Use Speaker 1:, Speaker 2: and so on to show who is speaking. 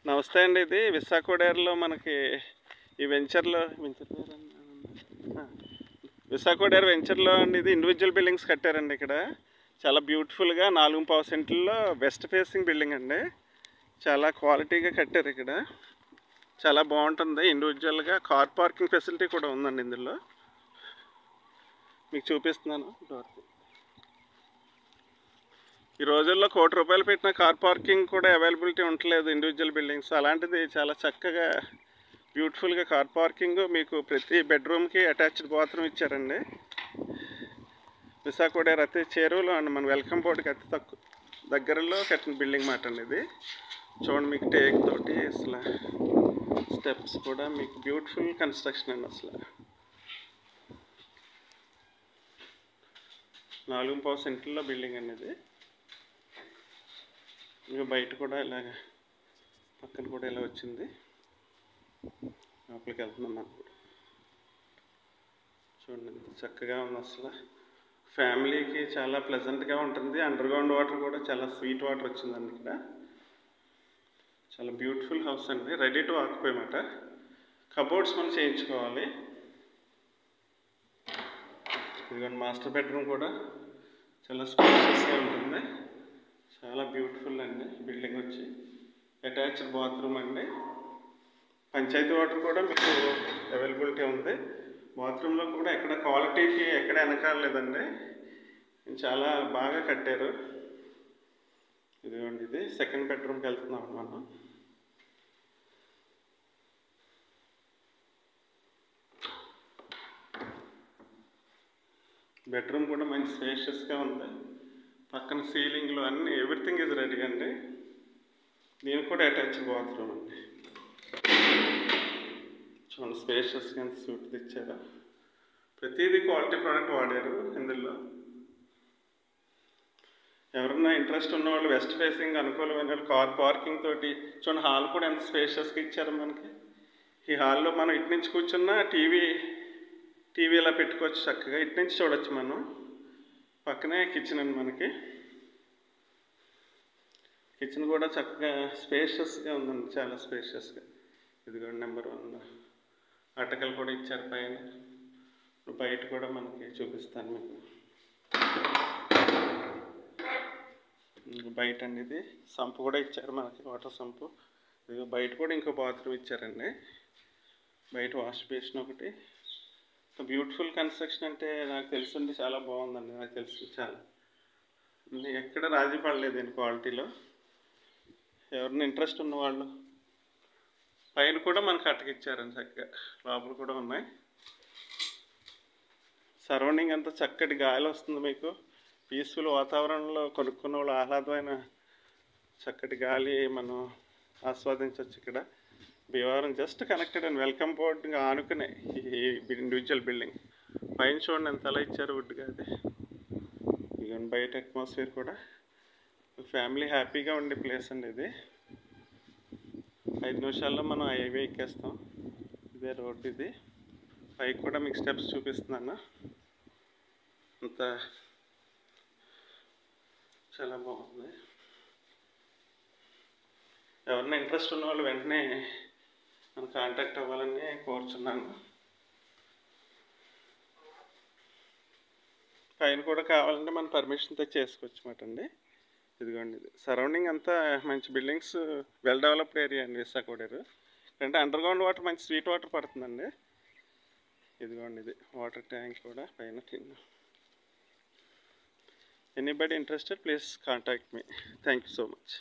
Speaker 1: నమస్తే అండి. ఇది విశాఖడేరులో మనకి ఈ వెంచర్లో విశాఖడేరు వెంచర్లో అండి. ఇది ఇండివిజువల్ బిల్డింగ్స్ కట్టారండి. ఇక్కడ చాలా బ్యూటిఫుల్గా 4.5 సెంట్లలో వెస్ట్ ఫేసింగ్ బిల్డింగ్ అండి. చాలా క్వాలిటీగా కట్టారు. ఇక్కడ చాలా బాగుంటుంది. ఇండివిజువల్గా కార్ పార్కింగ్ ఫెసిలిటీ కూడా ఉందండి. ఇందులో మీకు చూపిస్తున్నాను. ఈ రోజుల్లో ₹1,00,00,000 పెట్టిన కార్ పార్కింగ్ కూడా అవైలబిలిటీ ఉండలేదు ఇండివిజువల్ బిల్డింగ్స్. అలాంటిది చాలా చక్కగా బ్యూటిఫుల్గా కార్ పార్కింగ్, మీకు ప్రతి బెడ్రూమ్కి అటాచ్డ్ బాత్రూమ్ ఇచ్చారండి. విశాఖడేరు అతి చేరువలో అండి, మన వెల్కమ్ బోర్డుకి అతి తక్కువ దగ్గరలో కట్టిన బిల్డింగ్ మాట అండి. ఇది చూడండి, మీకు టేక్ తోటి అసలు స్టెప్స్ కూడా మీకు బ్యూటిఫుల్ కన్స్ట్రక్షన్ అండి. అసలు 4.5 సెంట్లలో బిల్డింగ్ అనేది. ఇంకా బయట కూడా ఇలాగ పక్కన కూడా ఇలా వచ్చింది. లోపలికి వెళ్తున్నాం మనం కూడా. చూడండి, చక్కగా ఉంది. అసలు ఫ్యామిలీకి చాలా ప్లెజెంట్గా ఉంటుంది. అండర్ గ్రౌండ్ వాటర్ కూడా చాలా స్వీట్ వాటర్ వచ్చిందండి. ఇక్కడ చాలా బ్యూటిఫుల్ హౌస్ అండి. రెడీ టు ఆక్యుపై మాట. కబోర్డ్స్ మనం చేయించుకోవాలి. ఇదిగోండి, మాస్టర్ బెడ్రూమ్ కూడా చాలా స్పేషియస్గా ఉంటుంది. చాలా బ్యూటిఫుల్ అండి. బిల్డింగ్ వచ్చి అటాచ్డ్ బాత్రూమ్ అండి. పంచాయతీ వాటర్ కూడా మీకు అవైలబిలిటీ ఉంది. బాత్రూంలో కూడా ఎక్కడ క్వాలిటీకి ఎక్కడ వెనకాలేదండి. చాలా బాగా కట్టారు. ఇదిగోండి, ఇది సెకండ్ బెడ్రూమ్కి వెళ్తున్నాం మనం. బెడ్రూమ్ కూడా మంచి స్పేషియస్గా ఉంది. పక్కన సీలింగ్లో అన్నీ ఎవ్రీథింగ్ ఈజ్ రెడీ అండి. దీనికి కూడా అటాచ్డ్ బాత్రూమ్ అండి. చూడండి, స్పేషియస్గా సూట్ ఇచ్చారు. ప్రతిదీ క్వాలిటీ ప్రోడక్ట్ వాడారు ఇందులో. ఎవరన్నా ఇంట్రెస్ట్ ఉన్నవాళ్ళు వెస్ట్ ఫేసింగ్ అనుకూలమైన కార్ పార్కింగ్ తోటి చూడండి. హాల్ కూడా ఎంత స్పేషియస్గా ఇచ్చారు మనకి. ఈ హాల్లో మనం ఇటు నుంచి కూర్చున్నా టీవీ ఇలా పెట్టుకోవచ్చు. చక్కగా ఇటు నుంచి చూడవచ్చు మనం. పక్కనే కిచెన్ అండి. మనకి కిచెన్ కూడా చక్కగా స్పేషియస్గా ఉందండి. చాలా స్పేషియస్గా. ఇదిగోండి నెంబర్ 1 అటకలు కూడా ఇచ్చారు పైన. బయట కూడా మనకి చూపిస్తాను మీకు. బయట అండి, ఇది సంపు కూడా ఇచ్చారు మనకి, వాటర్ సంపు. ఇది బయట కూడా ఇంకో బాత్రూమ్ ఇచ్చారండి. బయట వాష్ బేసిన్ ఒకటి. బ్యూటిఫుల్ కన్స్ట్రక్షన్ అంటే నాకు తెలుసుండి చాలా బాగుందండి. నాకు తెలుసు చాలా ఎక్కడ రాజీ పడలేదు దీని క్వాలిటీలో. ఎవరిని ఇంట్రెస్ట్ ఉన్నవాళ్ళు పైన కూడా మనకు అటకిచ్చారండి. చక్కగా లోపల కూడా ఉన్నాయి. సరౌండింగ్ అంతా చక్కటి గాలి వస్తుంది మీకు. పీస్ఫుల్ వాతావరణంలో కొనుక్కున్న వాళ్ళు ఆహ్లాదమైన చక్కటి గాలి మనం ఆస్వాదించవచ్చు. ఇక్కడ Bhimavaram just connected and welcome board ఆనుకునే ఈ ఇండివిజువల్ బిల్డింగ్. పైన చూడండి ఎంత అలా ఇచ్చారు వుడ్గా. అది ఇక బయట అట్మాస్ఫియర్ కూడా ఫ్యామిలీ హ్యాపీగా ఉండే ప్లేస్ అండి. ఇది 5 నిమిషాల్లో మనం హైవే ఎక్కేస్తాం. ఇదే రోడ్. ఇది పైకి కూడా మీకు స్టెప్స్ చూపిస్తున్నాను. అంత చాలా బాగుంది. ఎవరైనా ఇంట్రెస్ట్ ఉన్న వాళ్ళు వెంటనే మనం కాంటాక్ట్ అవ్వాలని కోరుచున్నాను. పైన కూడా కావాలంటే మనం పర్మిషన్తో చేసుకోవచ్చు మాట అండి. ఇదిగోండి, ఇది సరౌండింగ్ అంతా మంచి బిల్డింగ్స్, వెల్ డెవలప్డ్ ఏరియా అండి విశాఖడేరు. అంటే అండర్ గ్రౌండ్ వాటర్ మంచి స్వీట్ వాటర్ పడుతుందండి. ఇదిగోండి, ఇది వాటర్ ట్యాంక్ కూడా పైన tin. Anybody interested please contact me. Thank you so much.